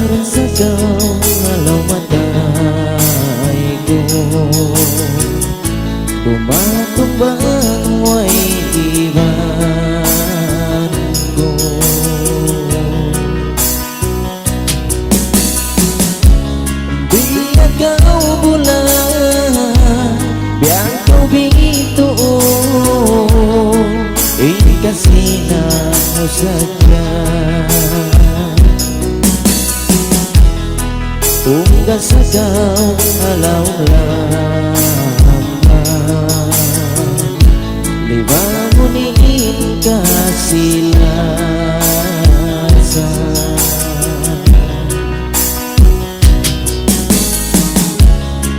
Merasa kau halau mataiku, tumatumbang way ibanku. Biar kau bulan, biar kau bituon, ini kasihmu saja. Unggah sakau halau lama, dibangunin kasih lasa.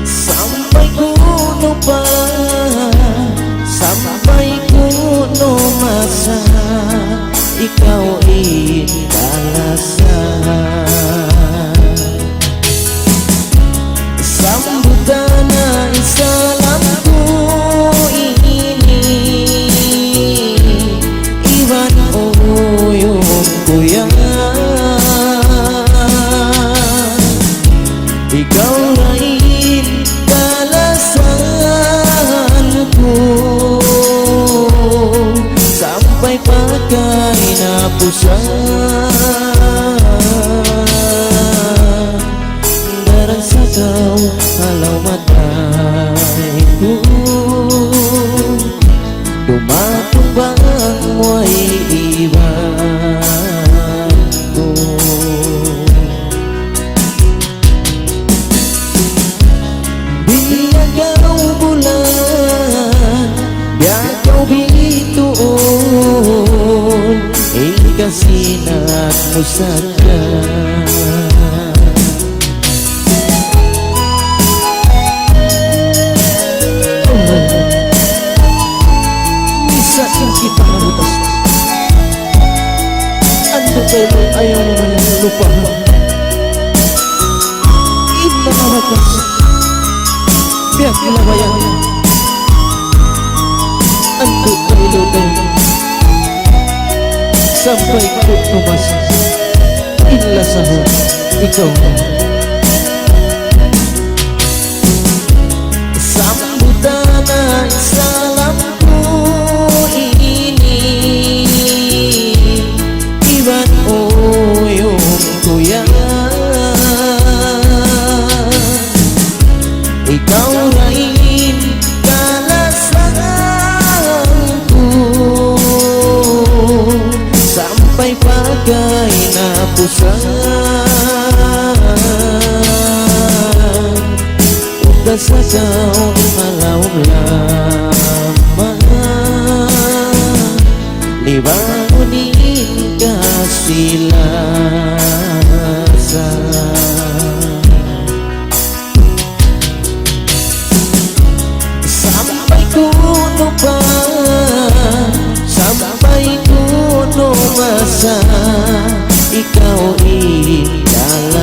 Sampai kuno pa, sampai kuno masa, ikaw inalasan. Sambutan na isalamku ini, iwan uyong kuya. Ikaw rin kalasanku, sampai pakai napusan. Merasa kau halau mataiku, tumatumbang way ibanku. Biar kau bulan, biar kau bituon, kasih nakmu saja. Kita memutus, ando pero ayaw naman yung lupa. Inarakas, biyak lawayan, ando pero tayo, sampai ko tumas, inlasahan, ikaw na. Sambutan na isalam kuya. Ikaw rin kalasanku, sampai pakai napusan. Udah sakau halau lama, dibangunin kasih lasa. Sampai kuno pa, sampai kuno masa, ikaw inalasan.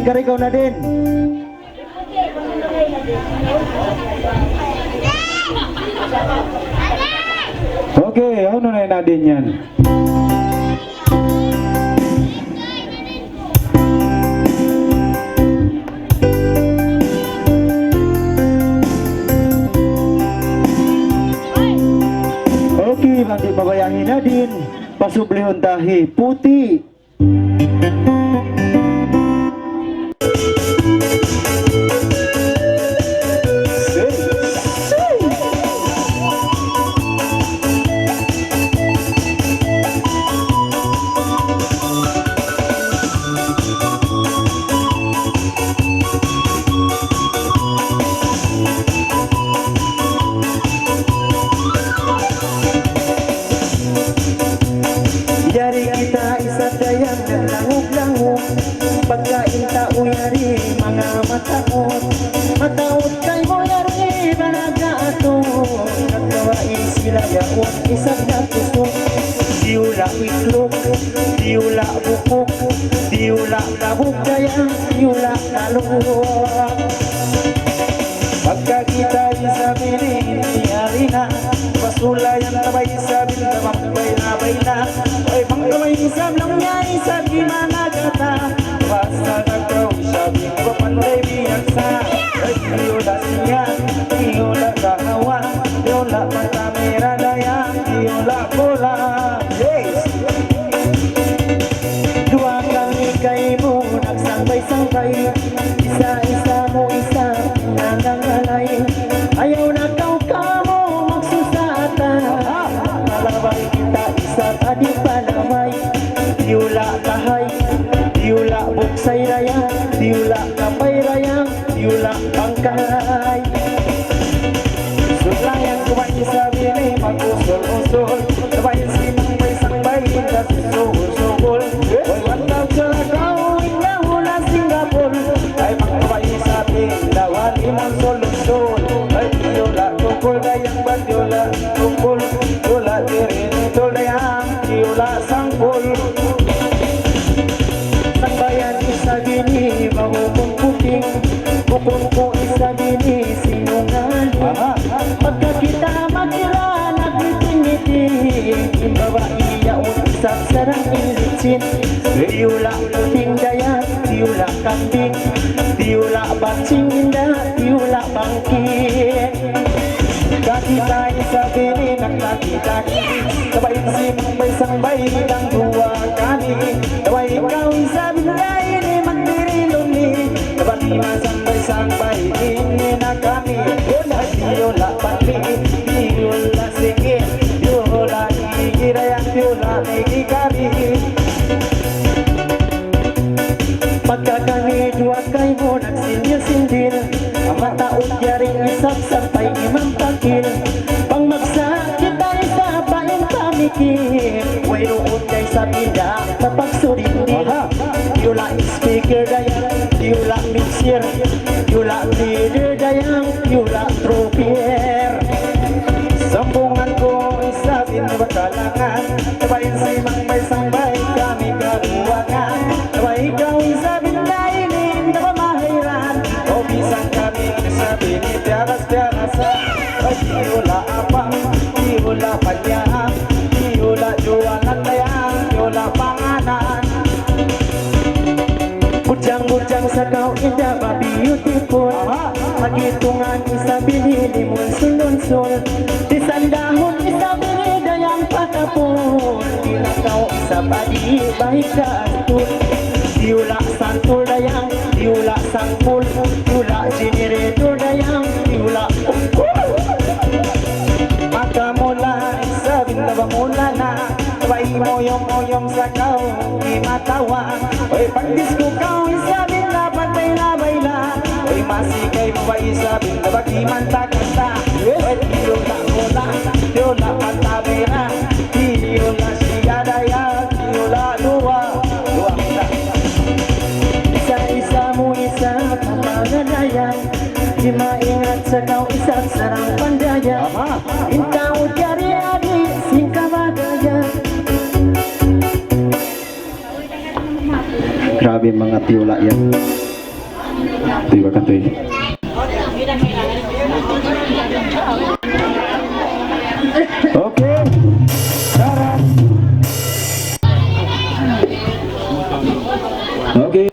Karikaw na din. Okay, ano na natin yan? Okay, mandi babayahin na din. Pasublihon tahi, puti. Yari kita isa dayang naglangob-langob. Pagkain tao yari mga mataot. Mataot kay mo yari balaga ato. Nagkawain sila yaon isang natusok. Diula itlog, diula bukok, diula lahog dayang, diula kalungok. Pagkakita sa piling yari na. Pasulayan tabay sa binamambay na bay na. Ay pangkamay isam lang niya isam gimana kata. Basta nagkaw sabi ko panday biyagsa. Ay diyola siya, diyola kahawa, diyola matamera dayang, diyola bola. Yes! Dua kami kay mo nagsambay-sambay. Isa-isa mo isa nangangalay. Ayaw na kau kamo magsusatan. Malabay kita isa tadi palamay. Diula kahay, diula buksay rayang, diula kapay rayang, diula pangkay. Sudlayang kumain sa bini mag-usol-usol. Sabayin sinambay-sambay kasi suhul-suhul. Oy wantang jalakaw ina hula Singapore. Ay magkabay sa pindawan imang sol-usol. Ay diula tukul dayang badyola tukul. Diula dirini dayang diula sangkul. Sambayan isa bini mahukong puting. Bukong ko isa bini sinungan. Pagka kita makila nagniting-niting. Imbawa iyaon isang sarang ilitsin. Diula puting dayang, diula kambing. Diula batsing indah, diula bangkit. Kaki tayo sa bini nagtaki-taki. Sabay simbay sangbay ng dua kami. Sabay ikaw isa binay ni magdirilong ni. Sabay masambay-sambay ini na kami. Diyola patli, diyola sikit, diyola igirayang, diyola igikari. Pagkakani dua kay mo nagsinil-sindil. Ang mataot yaring isang sampay imang pagkil. Pang magsa kita isa bain pamikil. Way roon kay sa pinda kapag surindil. Diyola speaker dayang, diyola mixer, diyola leader dayang, diyola tropier. Sambungan ko isa binabakalangan. Sabay simang-bay-sambay kami karuwangan. Sabay ikaw isa bindainin na pamahiran. O bisan kami isa binitiaras-tiarasa. Ay diyola apa, diyola panyaan, diyola jualan layang, diyola panganan. Bujang-bujang sa kau indah ba beautiful. Magitungan isa binili mo sulon-sul. Di sandahon isa binida yang patapon. Di kau isa padi baik ka atul. Diula santul dayang, diula sangpul, diula generator dayang, diula ungkul. Maka mula isa binaba mula na. Sabay moyong-moyong sa kau di matawa. Oy pagdisko kau isa binla patay na bayla. Oy masih kay mo ba isa binaba di manta-kanta. Oy diula mula, diula pantabera, diula siya daya, diula dua kita. Isa-isa mo isa pamaganayan. Di maingat sa kau isa sarang pandaya. Intao jari adi singkabagaya. Grabe mga tiwala yan. Terima kasih. Oke, sekarang. Oke.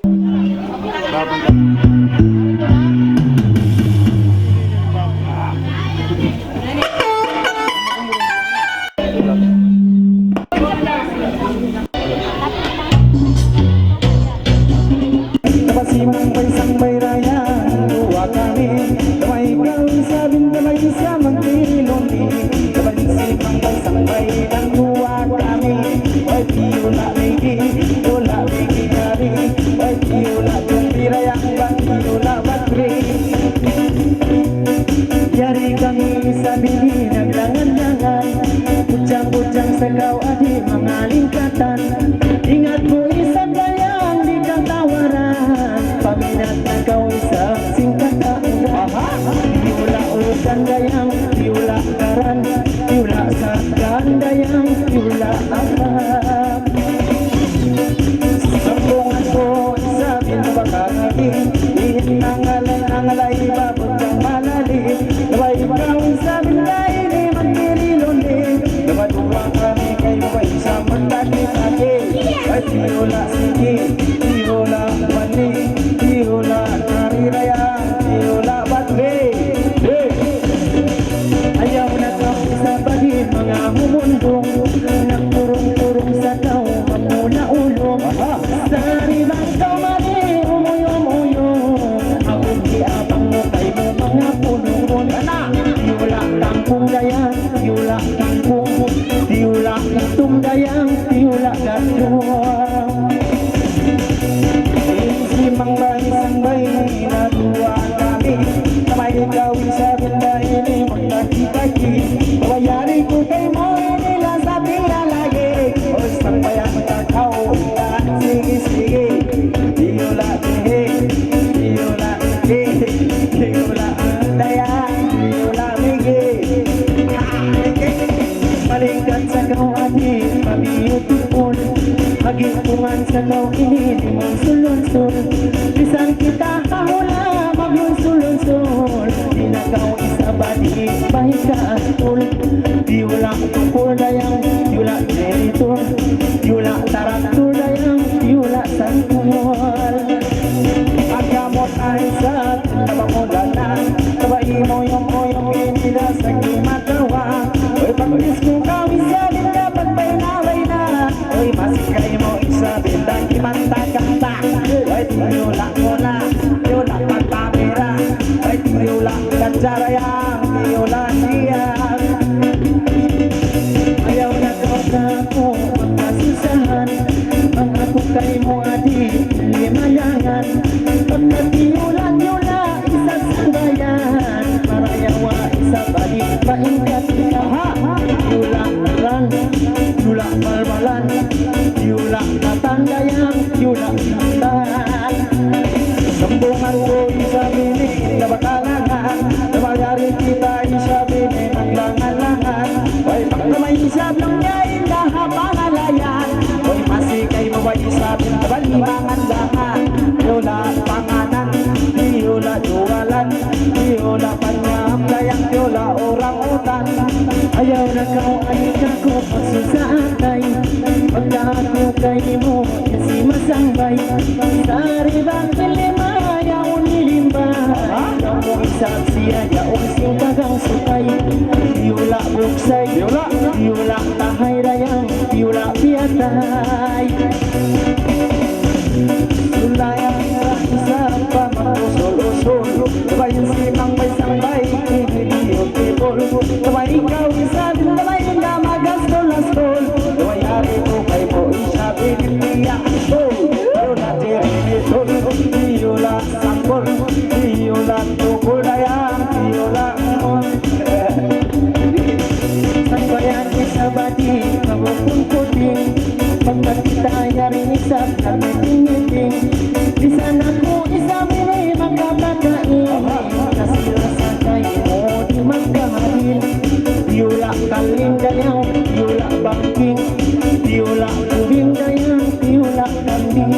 Sampai raya dua kali damai kau sabin damai isa magpiloni damai simang sampai dan dua kami ay tiula lagi hari ay tiula gembira yang bang tiula batri jari kami sabini nagdangan-dangan pucang-pucang segau adi mengalingkatan ingat ku isa dayang di katawaran paminat na kau isang singkat na tiula urusan dayang tiula karan tiula sakan dayang tiula apa sambungan ko sabihin bakakagi nangalay babutang malali naway ikaw sabihin dahil ni magkiriloni namadura kami kayo ba isang magkaki-kaki ay tiula sige tiula mani tiula nariraya tiula batri ayaw na kau sa bagin mga humundong nagturong-turong sa tao mamula ulong sa ribang kau mali umuyo-muyo akong diabang mo kay mo mga punong tiula kampung dayang tiula kampung tiula kampung dayang tiula kampung simang bay na dua kami kamay ikaw sa benda ini magkaki-kaki bayari ko kay mo nila sa tira lagi o sampai ang kakao sige tiula tihe tiula tihe tiula dayang tiula migi malingkat sa kau adi pabiyutipon magitungan sa kau ini di sulon-sul bisan kita kahula maglunsul-lunsul di na kau isabadi baik ka astul diulang tukul dayang diulang jeritur diulang tarantur dayang diulang sangkul agamot aisat tabangudanan tabai moyong-moyong ini na sagi matawa oy pagkis ko kau isa din dapat bainaway na oy masih kayo mo isa bintang kimanta-kanta oy tiula mola tiula patamera oy tiula kacarayang tiula siyang ayaw na ako magkasusahan ang ako kay mo adi limayangan pagkatiula-tiula isa sambayan para yawa isa balik paingkat tiula ran tiula balbalan tiula katandayang tiula kantan sambungan ko isa bini na bakalangan nabagari kita isa bini naglangan-langan ay pagkamay isab lang yain laha pangalayan ay masih kay mabay isab balimangan langan tiula panganan tiula jualan tiula panyam dayang tiula orang-utan ayaw na kau anika ko pagsusatay paglahat mo kay mo kasi masambay sari bang kilima yaon nilimba kamu isap siya yaong singkagang sukay tiula buksay tiula tahay dayang tiula piatay sulayang isa pa makusul-usul kabayin simang may sambay tibol kabay ikaw isa din kabay na magastol-astol kabay ari ko kay mo isa binitiya tiula tiritol tiula sambol tiula tukul dayang tiula sambayan isa bati kabukun puting pagkat kita yari isap kami tingiting di sana ko isa mini magkabakain kasi rasa kayo mo di magkahalin tiula kaling dayang tiula bangking tiula kubing dayang tiula kambing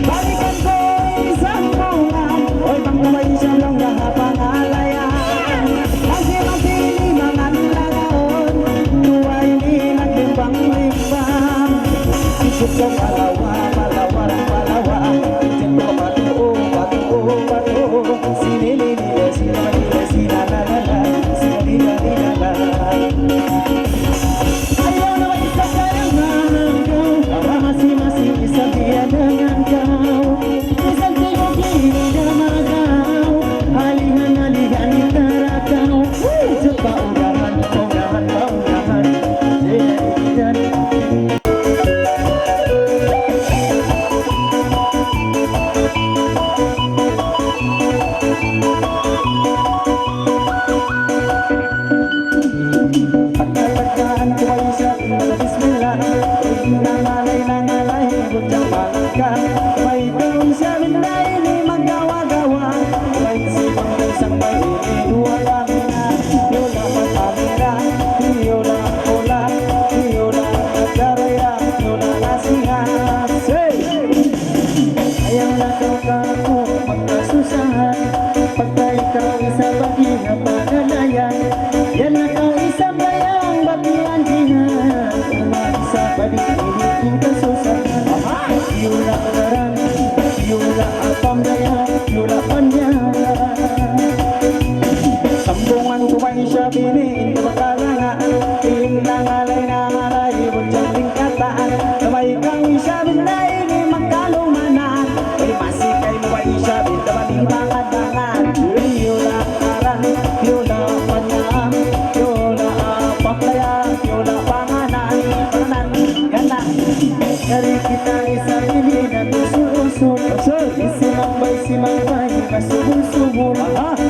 Balikan ko isang bunga, oy bang kamay siya lang nakapangalayan. Masih-masih mga langaon, tuwa'y di naglimbang-limbang. Ikot ka palawa, palawa, palawa, jento patuo, patuo, patuo. Sinililila, sinililila, sinalalala, sinililila. Ayaw na mag-isa kayangan ko, masih-masih isabihan dengan kau. Isang tingog linig na magaw, halihan-halihan itarakau. Coba udahan, udahan, udahan, udahan. Pagkatagkaan ko ay isa, bismillah. Nangalay, butang bangka. May taon siya binay, di magawa-gawa. May sipang ng sampay, wala na. Yola matamira, yola ola, yola nagaraya, yola nasihat. Ayaw na daw ka ako magkasusahan. Pagka ikaw isa bagi na panalayan, yan na kau isa bayang bagian jihan. Isa bagi ini kasusahan. Yola ngaran, yola apam daya, yola panjang. Sambungan ko ba siya bini, ito makalangan. Nangalay, bujang tingkataan. Kamay kang isa binay, di magkalumanan. Ay masikay mo ba siya, bita maling bangat-bangat. Yola ngaran, yola panjang, yola apam daya, yola panganan. Panganan, ganan. Dari kita isa bini na tusul-usul. Simang bay, masubul-subul.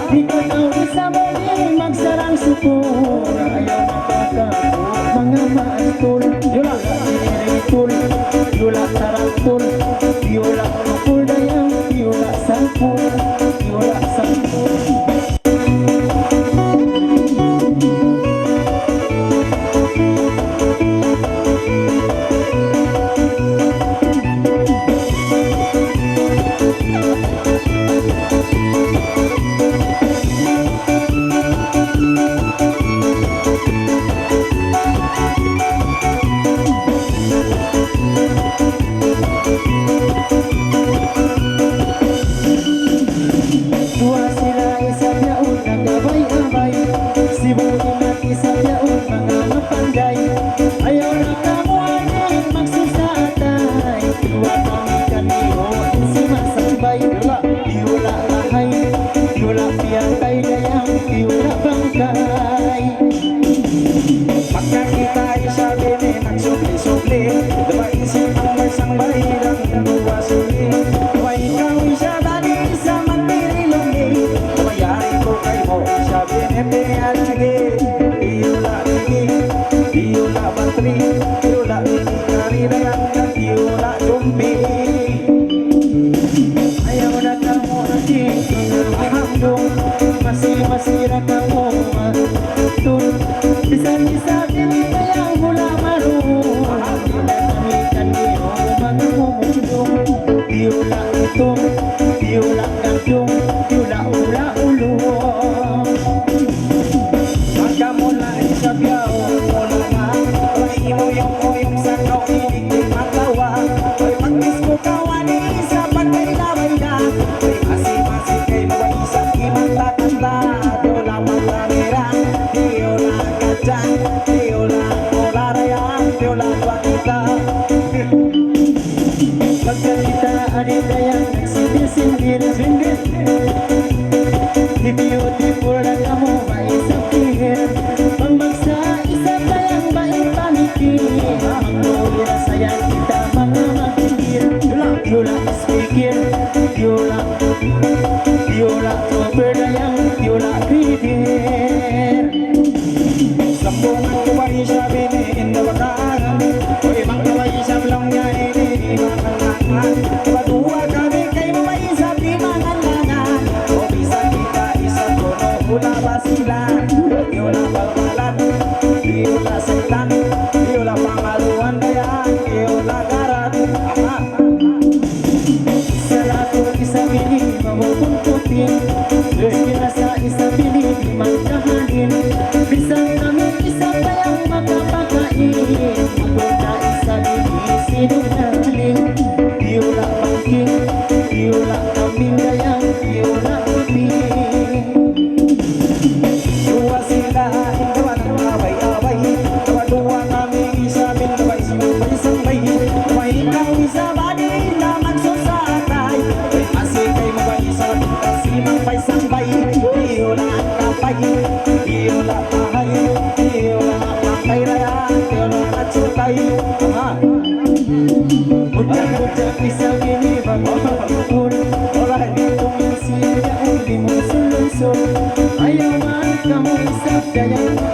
Di ko tau isa bali magsarang-sukul. Ayaw napagkaku, mga maastul. Yola dinitul, yola tarantul. Yola nukul dayang, yola sangkul, yola sangkul. Dua sila isa yaon nagabay-abay, sibutin at isa yaon mga mapangday. Ayaw na kamuanin magsusatay, dua kami kanino simasambay. Yola lahay, yola piyatay dayang, yola bangkay. Pagka kita isa bini nagsubli-subli, diba isip ang marsang bahirang dua suli. Diba ikaw isa bali isa magpirilungi, tumayari ko kay mo isa bini piyalagi. Yola bini, yola batri, yola bini karidayang, yola dumpi. Ayaw na ka mo nasi, mahamdong, masira ka mo matul. Bisa-bisa dili kayang mula marunong. Kami kanino mga mumundong. Yola itong, yola gandong, yola ula-ulong. Magkamula sa biyaw, mula na. Ay imoyong-oyong sa kau inig di matawa. Ay pag-disco kawani sa pagkay-labay na. Ay masi-masi kay mga isang imanta-kanta. Yola matamira, yola kacang, yola ola raya, yola wakita. Pagkalita adidayang nagsindir-sindir. Di beautiful na kamo maisang pihir. Pambagsa isa tayang baing panikir. Magmuli na sayang kita mga mapikir. Yola speaker, yola cover dayang, yola kridir. Sambungan ko ba siya bini inda bakaran. Oy mang kaway isang lang niya ini makangan. Padua kami kay mamay isa di mangangangan. O bisa kita isa kono una basilan. Yola balbalan, yola sekla. dayang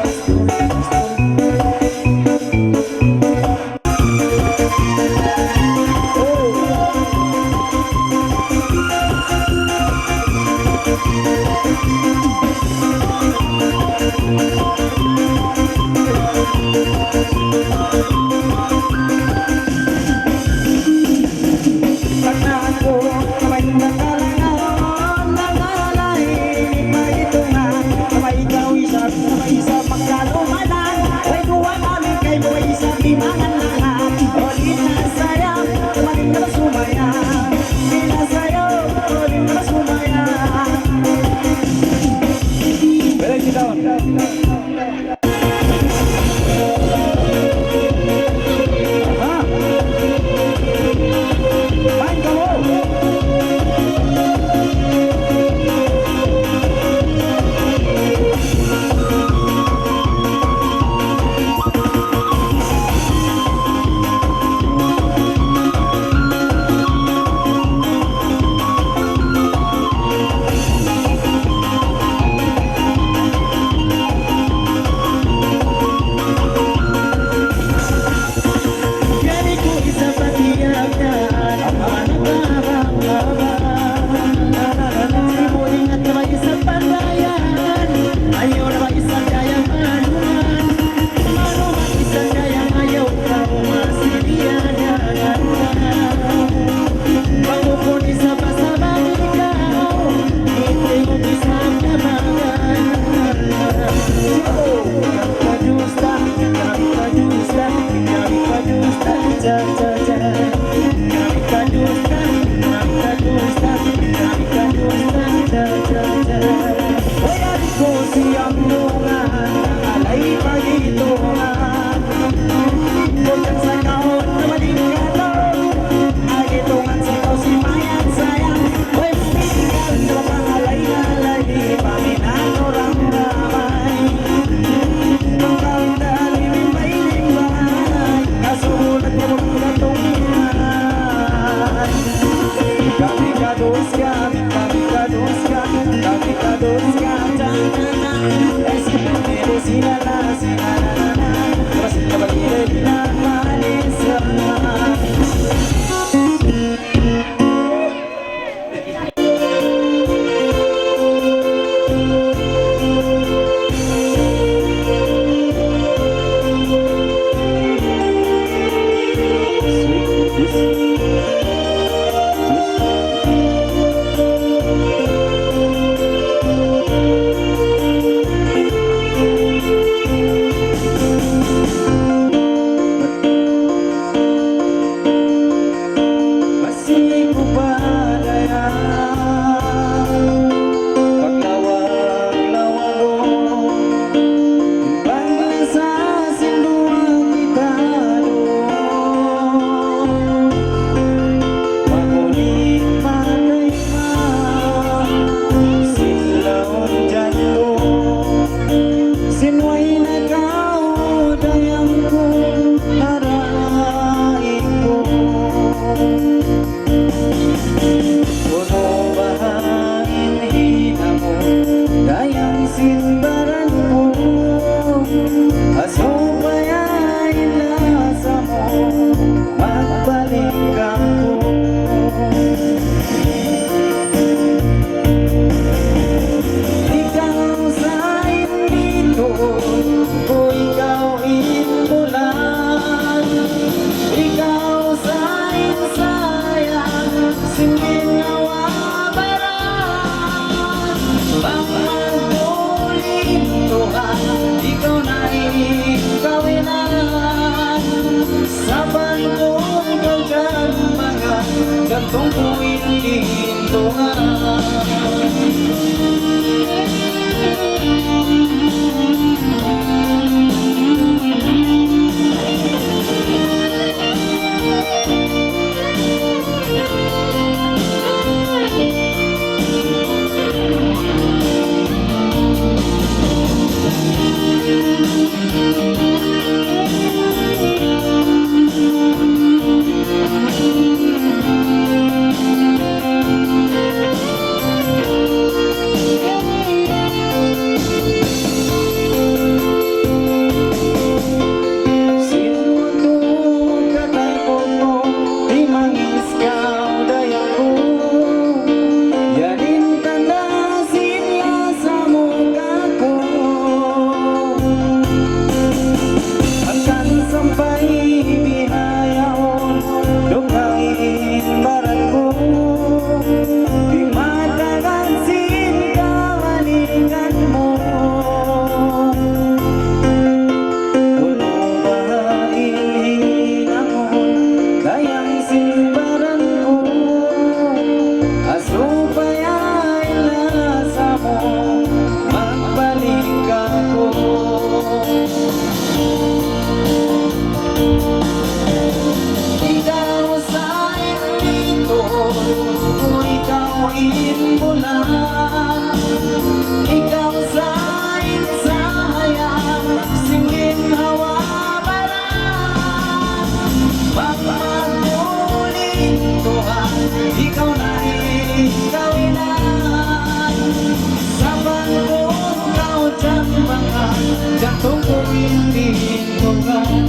inindugan.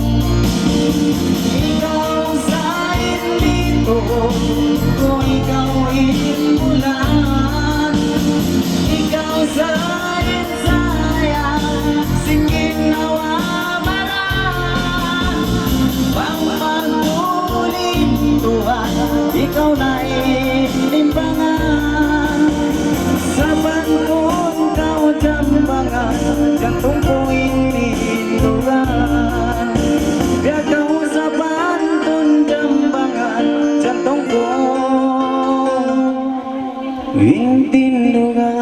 Ikaw sa inito, kung ikaw inulan. Ikaw sa insaya, singin nawamaran. Pangpangulit tuhan, ikaw na inimbangan. Sa bantun kau jambangan, jantung ko inindugan. Biar kau sa bantun jambangan, jantung ko inindugan.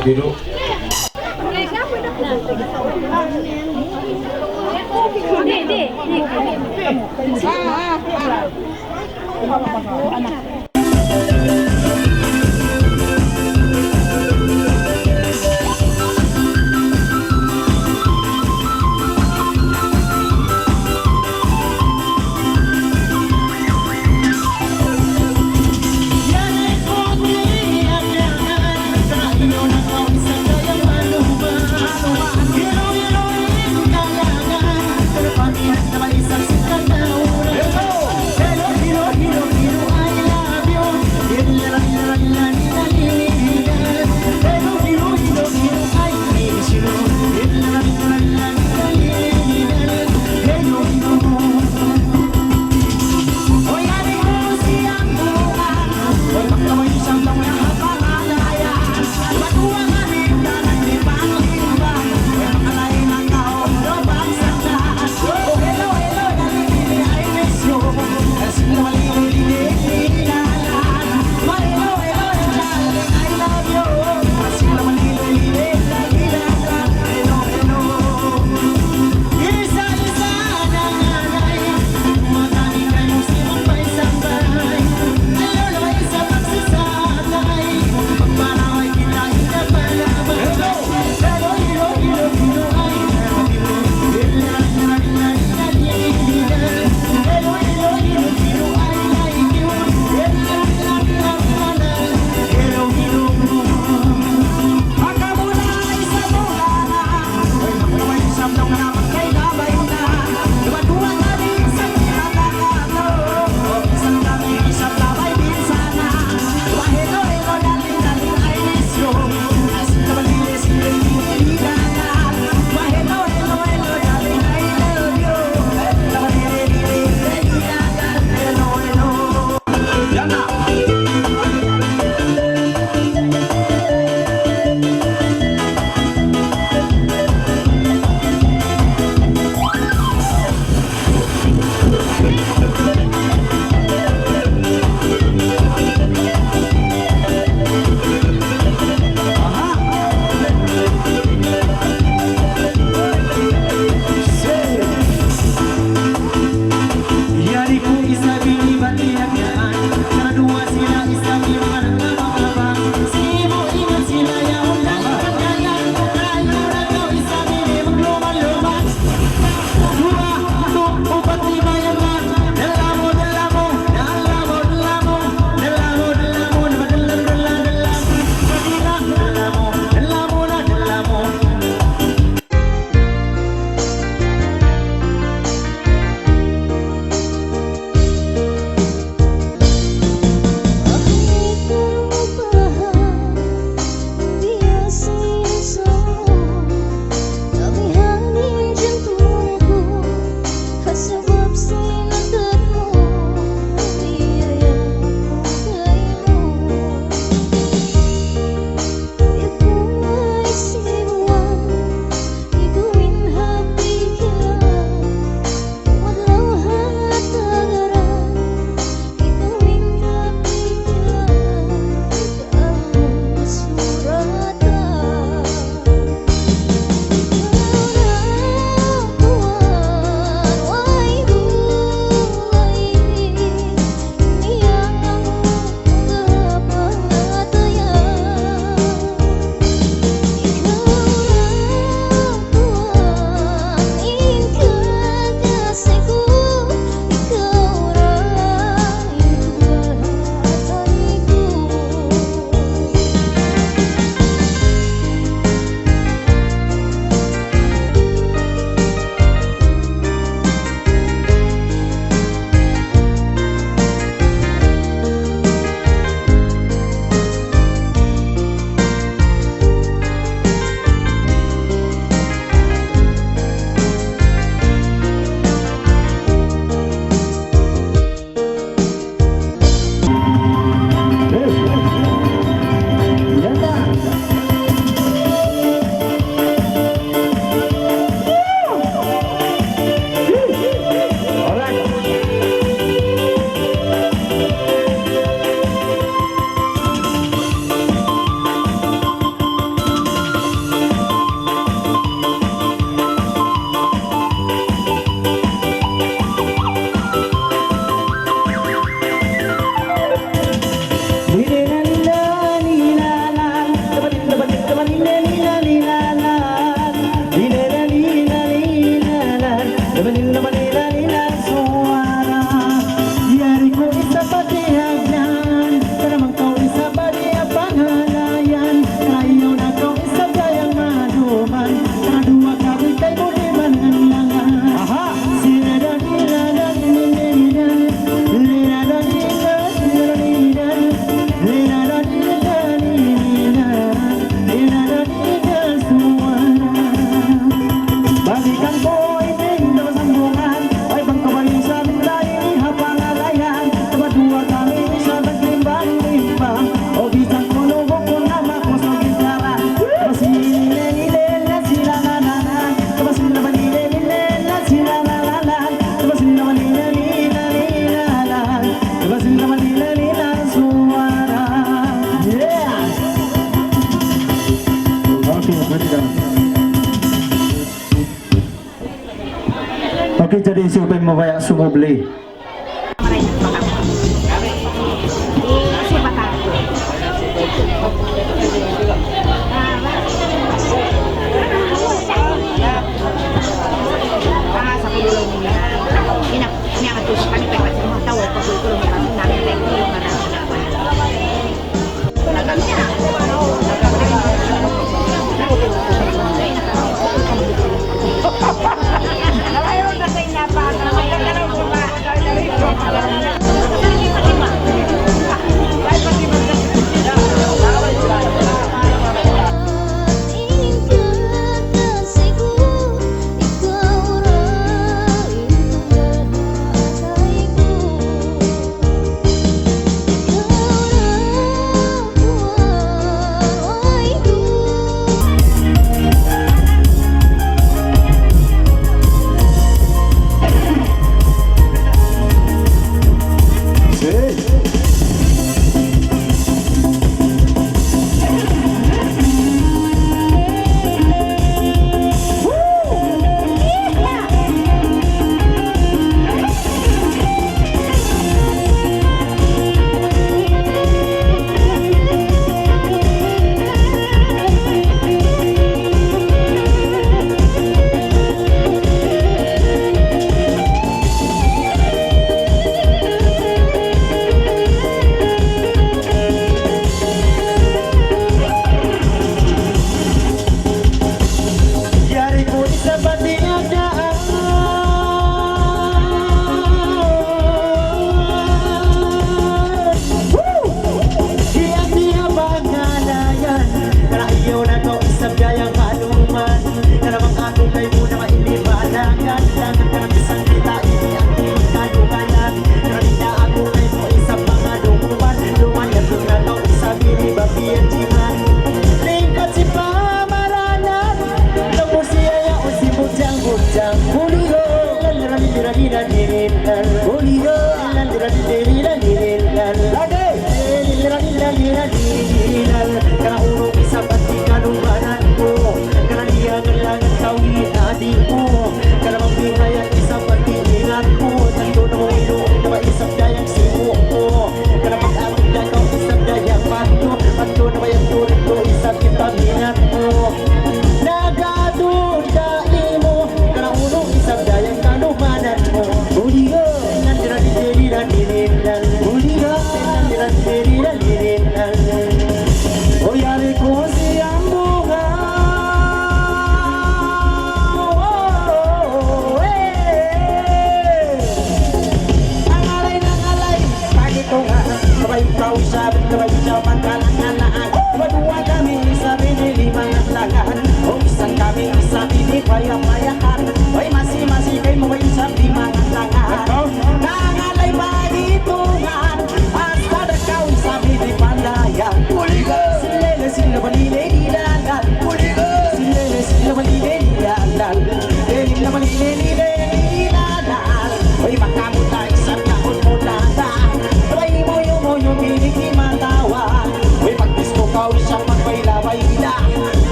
Biru. isipin mo kaya sumubli?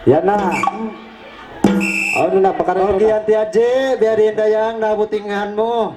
Yan na. Ano na, pakaroon Okay, Auntie Aje, biarin dayang nabutingan mo.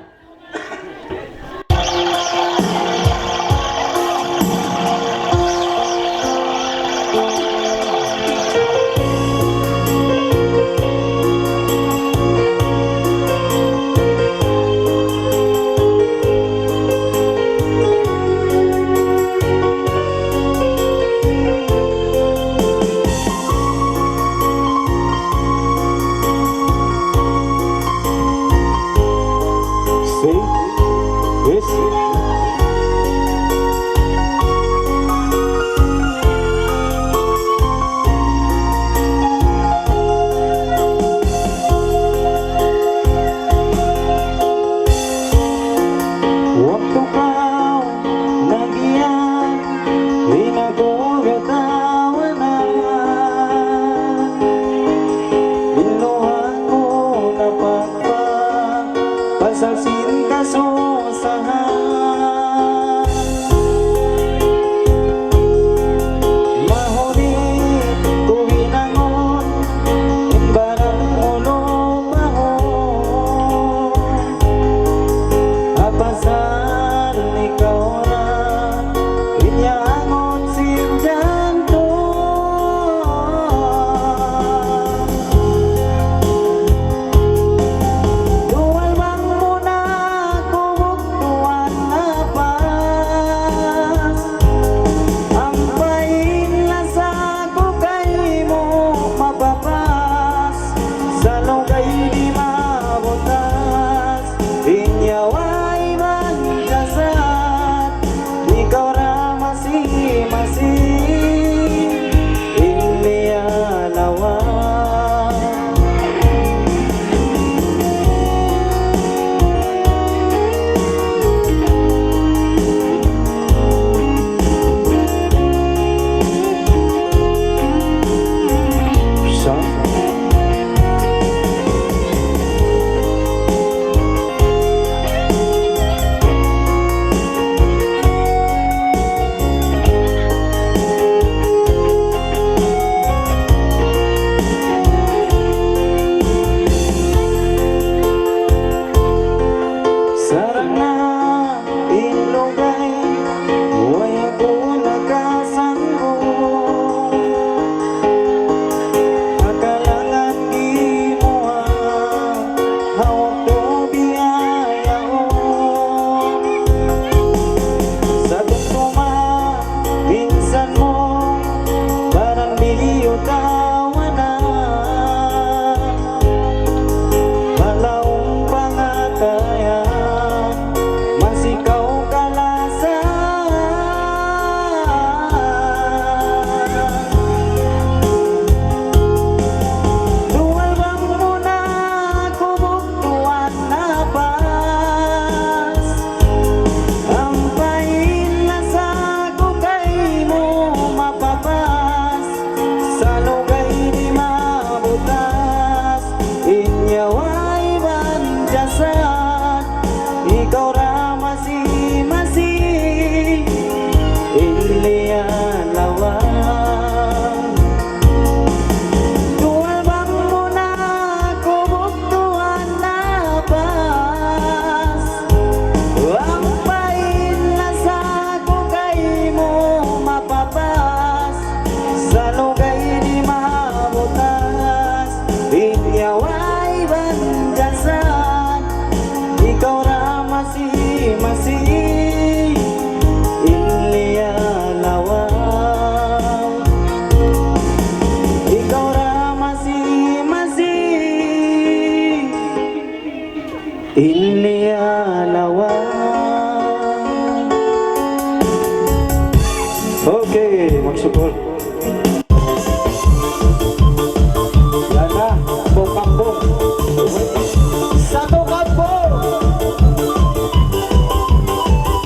See? Yes? Waktu kau nagian pinagugatawanan, binuhan ko na pasalsin kasusahan. Mahuli ko hinangon, imbarang ulo mahon. Apasal ikaw na inyangon simjan ko. Dual bang muna kubuktuan na pas, ang pain lasa ko kay mo mapapas, sa lugay di mabutas, inyaway man kasat, ikaw ra masing-masing, inialawan. Sa sarang na inlugay, huwag ako nakasanggo. Akalangan di mo hawak to biyaya ko. Sa tugtuma, minsan mo parang biliw tawanan, malawang pangatayan, masikaw kalasan. Dual bang muna kubuktuan na pas, ang pain lasa ko kay mo mapapas, sa lugay di mabutas, inyaway banjasan, ikaw ra masing-masing, ilialawan. Dual bang muna kubuktuan na pas, ang pain lasa ko kay mo mapapas, sa lugay di mabutas, inyaway banjasan, ikaw ra masing-masing, ilialawan. Ikaw ra masing-masing, ilialawan. Okay, mag-support. Yan na, bukambong. Satu kampung.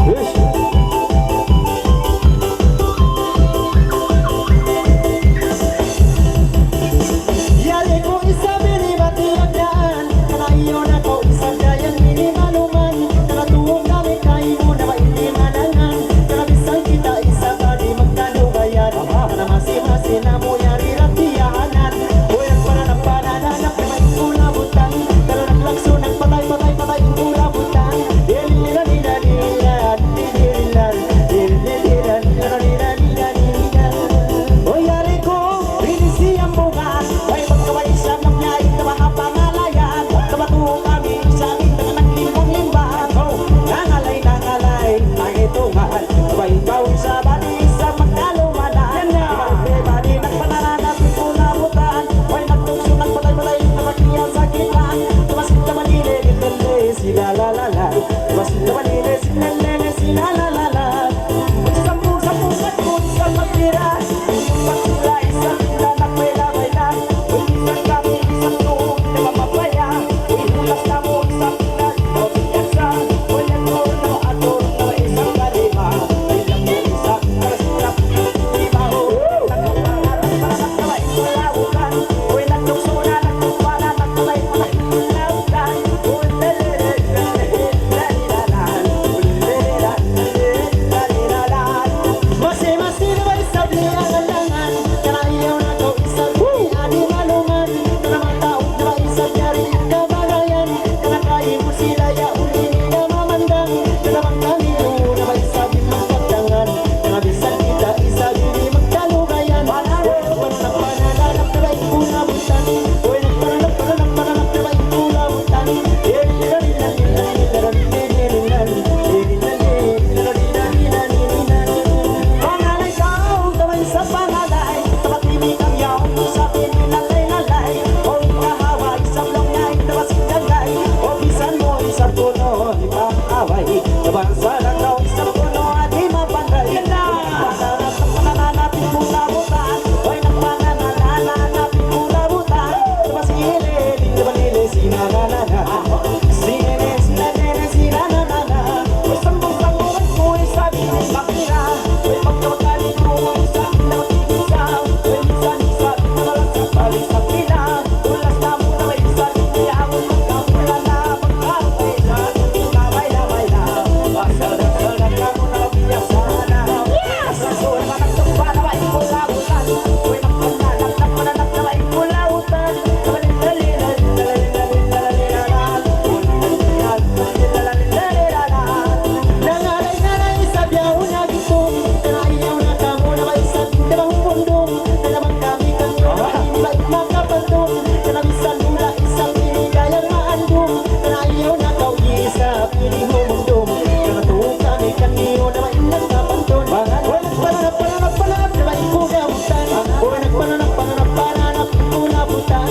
Yes. Yari ko isa binibatiran, kana iyon ako isang gayang minimaluman, kana tuwong kami kayo mo na mailinanangan, kana bisang kita isa ka di magkalubayan, kana masing-masing na mo yari ratiyahanan. si la la la la Basta balili si la la si la la la la Sambung-sambung katun sa magtira Pagtula isang lanak baila-baila Isang kami isang noon na mamapaya Ihulas na mo isang pinag o binyasa Walang noon na maator na isang kalima Ilang mo isang karasilap Ibaho Nagpapangarap para nagkaway kulawukan Uy nagtungsuna nagtupala nagkaway kulawukan Bangsa ng daw isang puno at di mapantay Pananap ng pananapin kung nabutan Hoy ng panananapin kung nabutan Tumasili, di namanili, sinananana Sinene, sinanene, sinananana Hoy sambong-sambungan ko, isabi ng makina Hoy pagkawagaling ko, isabi na mag-ibisaw Hoy minsan-minsan, nalang sa balik sa pina Ulas na mo na may isa, hindi ako magkakula na Pagkakay na, kamay na Sadak-sadak kamu na biasa na Sasura managtumpa na maikulabutan Uy nakpananap na pananap na maikulautan Talalilalilan, talalilalilan, talalilalilan Nangalay-ngalay sa biyaw na gito Naiyaw na kamo na maisang dalawang mundong Nalamang kami kanyo na imbay makapantong Nalabisan mula isang pinigayang maandong Naiyaw na kau isa piling mo mundong kami kanino na mainang kapantun Hoy nagpananap na maikugabutan Hoy nagpananap ikulabutan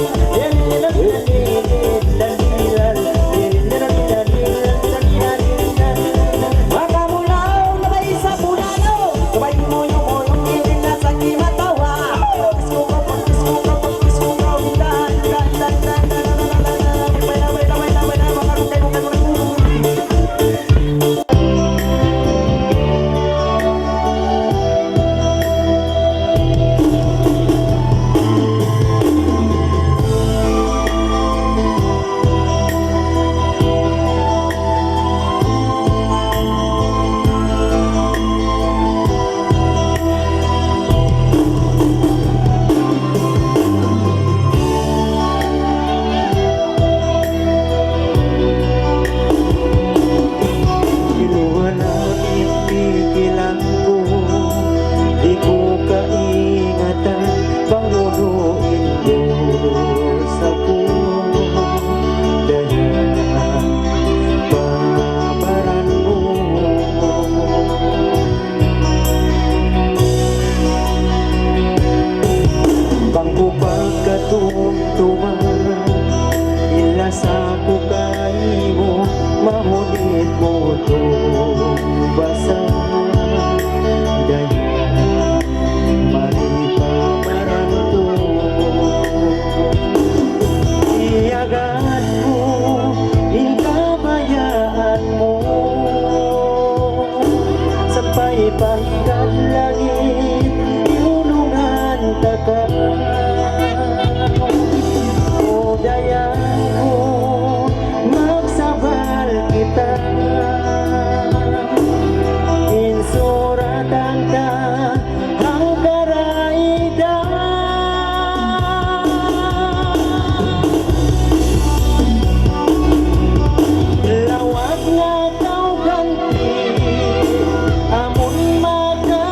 Makamulaw na may isa punano Kabay mo yung ngilin na sa kimatawa Pagkis ko Lawag nga kau ganti, amun maka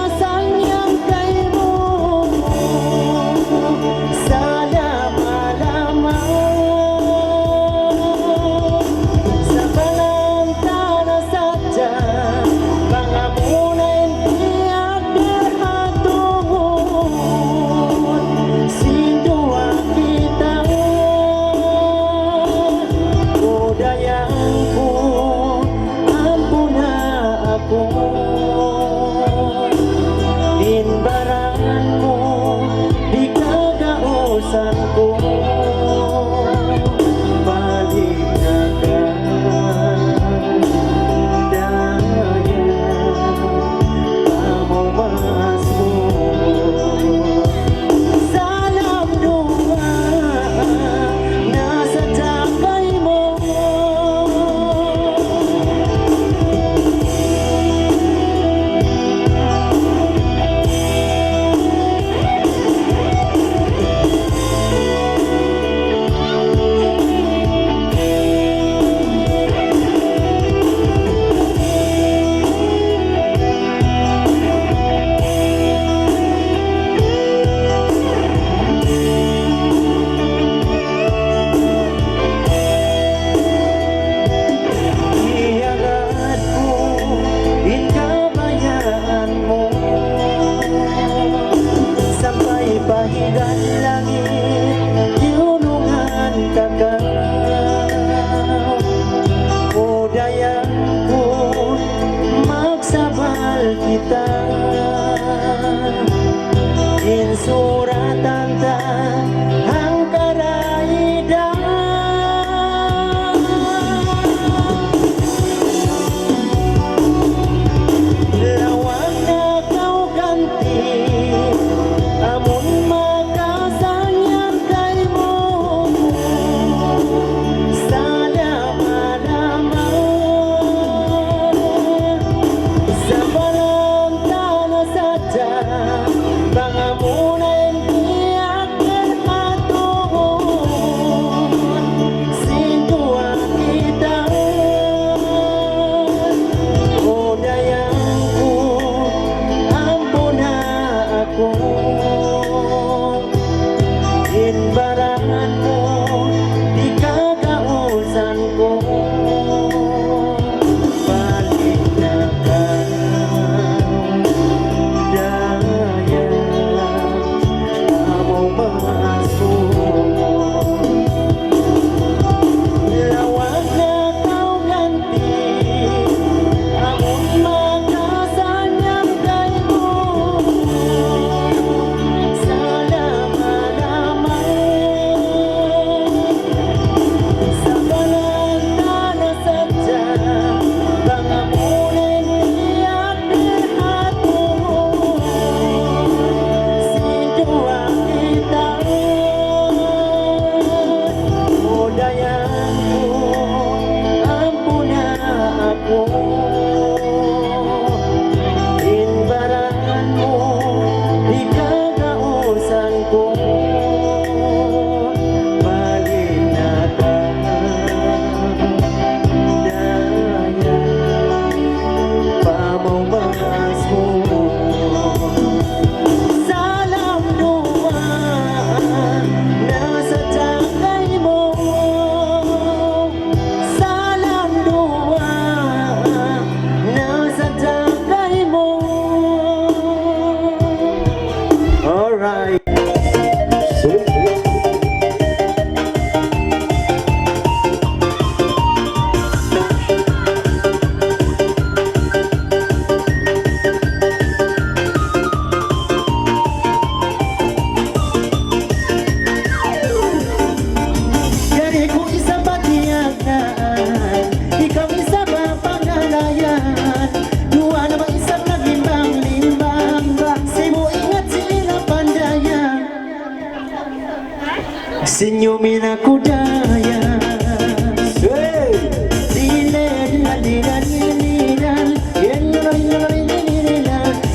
senyumin aku daya.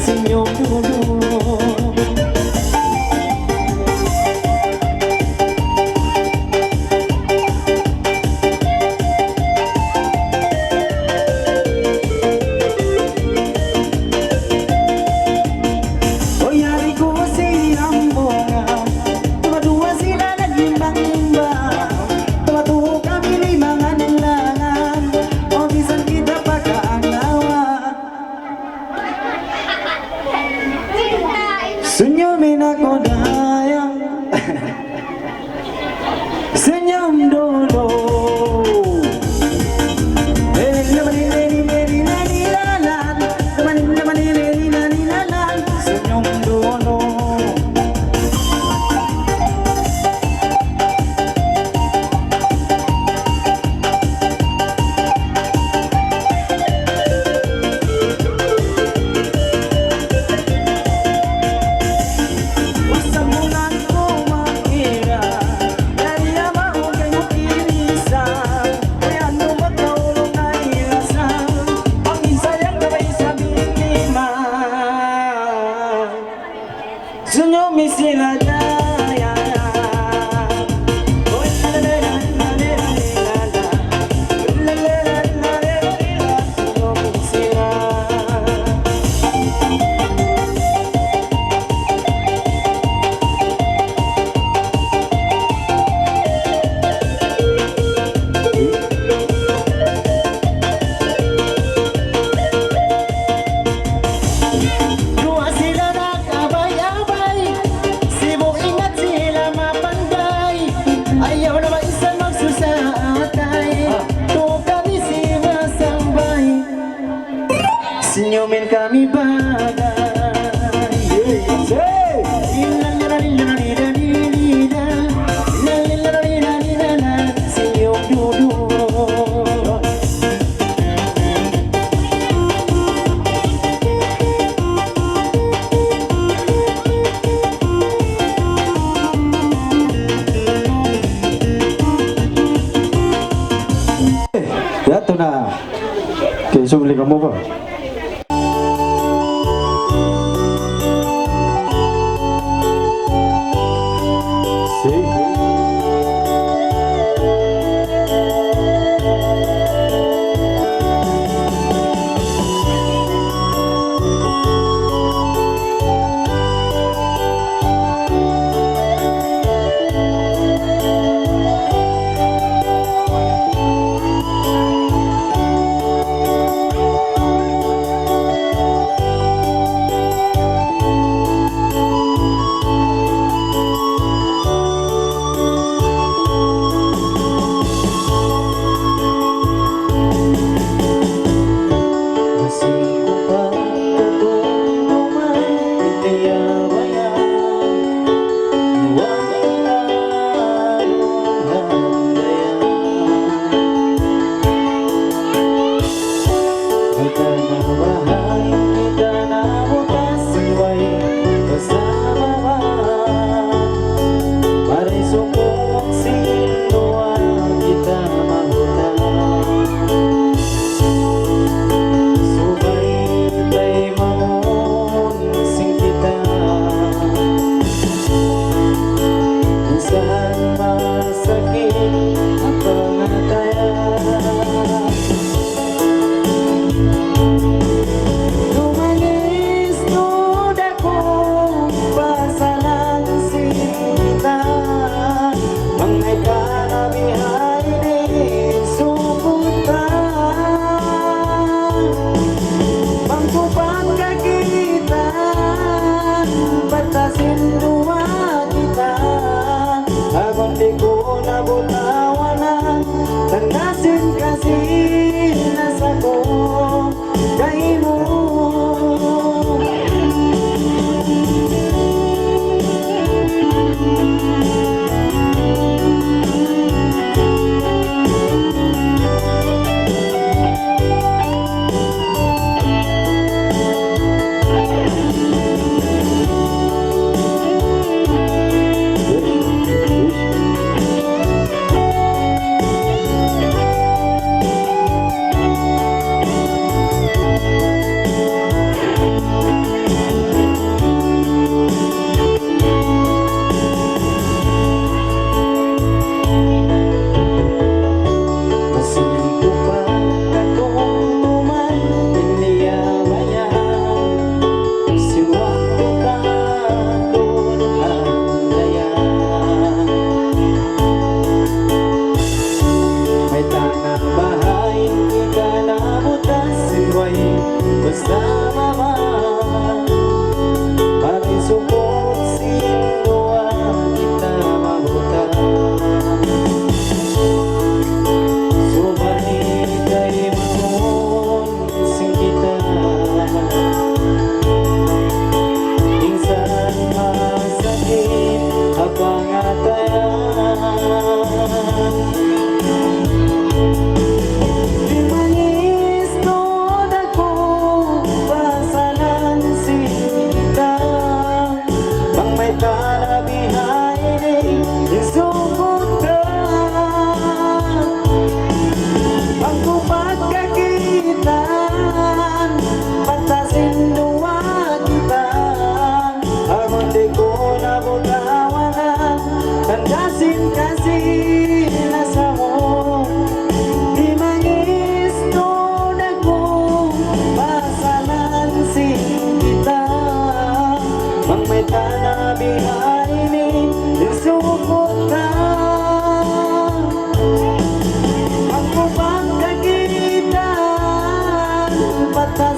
Senyum dulu. Oh yariku siang bunga, dua sila nagimbang-imbang, tua kami limangan langan, oh bisan kita pagkaanawa. Senyumin ako daya. Senyum dulu. Senyum dulu. Sa bulan ko makira, dari mau kayo kinisan, kaya ano magkaulong na irasan, ang isayang gabay sa biktima. Senyumi sila daya. Oh, la la la la la la la. La la la la la la. Senyumi sila. Dua sila nakabay-abay, sibo ingat sila mapanday. Ayaw na ba isa magsusatay, tukang isiwa sambay. Senyumin kami bagay. Senyum dulu. Ya tu na. Kesok beli kamu apa?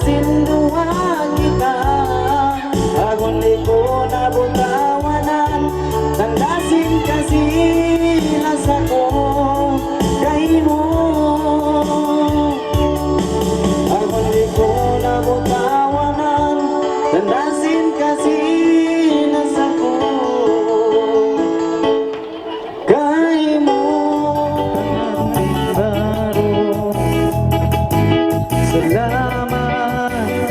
sinduhan kita. Agon di ko nabutawanan, tandasin kasilas ako kay mo. Agon di ko nabutawanan, tandasin kasilas ako kay mo. Baru salamat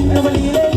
na malili